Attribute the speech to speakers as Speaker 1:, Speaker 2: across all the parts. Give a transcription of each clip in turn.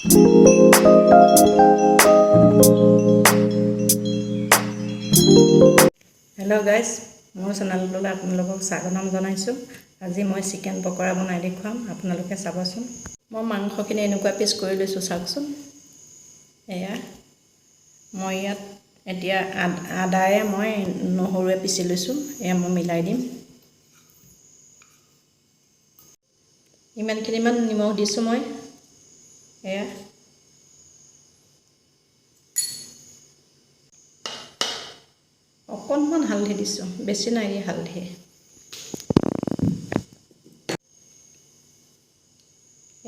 Speaker 1: Hello guys, मोर चेनेलলৈ আপোনালোকক স্বাগতম জনাইছোঁ। আজি মই চিকেন পকৰা বনাই দেখুৱাম, আপোনালোকে চাবচোন। মই মাংসখিনি এনেকুৱা পিস কৰি লৈছোঁ, চাওকচোন। এয়া মই ইয়াত এতিয়া আদায়ে মই নহৰুৱে পিচি লৈছোঁ, এয়া মই মিলাই দিম। ইমানখিনিমান নিমখ দিছোঁ মই। এয়া অকণমান হালধি দিছোঁ, বেছি নাই দিয়া হালধি।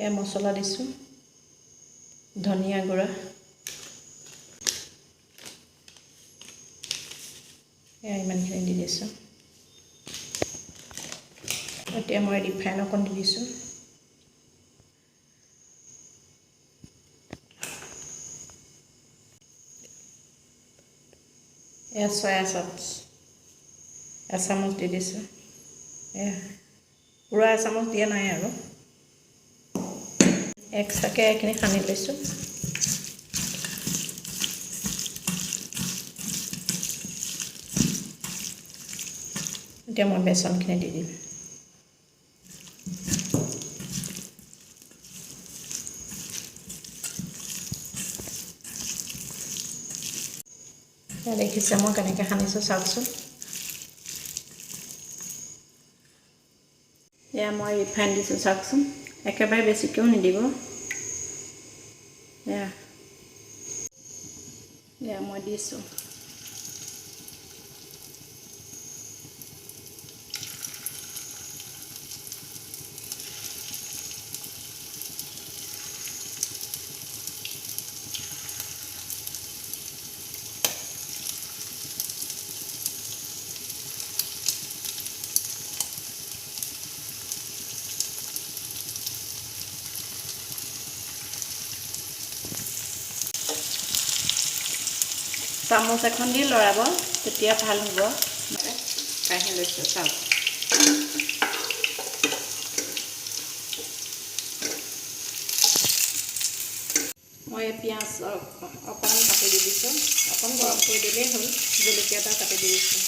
Speaker 1: এয়া মছলা দিছোঁ, ধনিয়া গুড়া, এয়া ইমানখিনি দি দিছোঁ। এতিয়া মই ৰিফাইন অকণ দি দিছোঁ। এয়া চয়া চচ এচামুচ দি দিছোঁ। এয়া পূৰা এচামুচ দিয়া নাই আৰু এক্সট্ৰাকৈ এইখিনি সানি লৈছোঁ। এতিয়া মই বেচনখিনি দি দিম। দেখিছে মই কেনেকৈ সানিছোঁ, চাওকচোন। এয়া মই ৰিফাইন দিছোঁ, চাওকচোন। একেবাৰে বেছিকৈও নিদিব। এয়া মই দিছোঁ। চামুচ এখন দি লৰাব, তেতিয়া ভাল হ'ব। কাঢ়ি লৈছোঁ, চাওক। মই পিঁয়াজ অকণমান কাটি দি দিছোঁ, অকণ গৰম কৰি দিলেই হ'ল। জলকীয়া এটা কাটি দি দিছোঁ।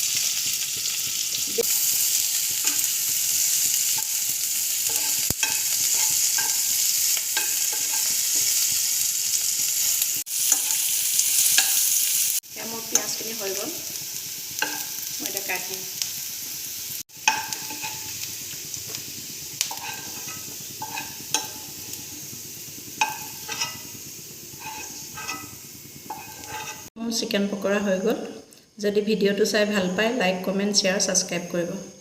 Speaker 1: মোৰ পিঁয়াজখিনি হৈ গ'ল, মই এতিয়া কাটিম। মোৰ চিকেন পকৰা হৈ গ'ল। যদি ভিডিঅ'টো চাই ভাল পায়, লাইক, কমেণ্ট, শ্বেয়াৰ, ছাবস্ক্ৰাইব কৰিব।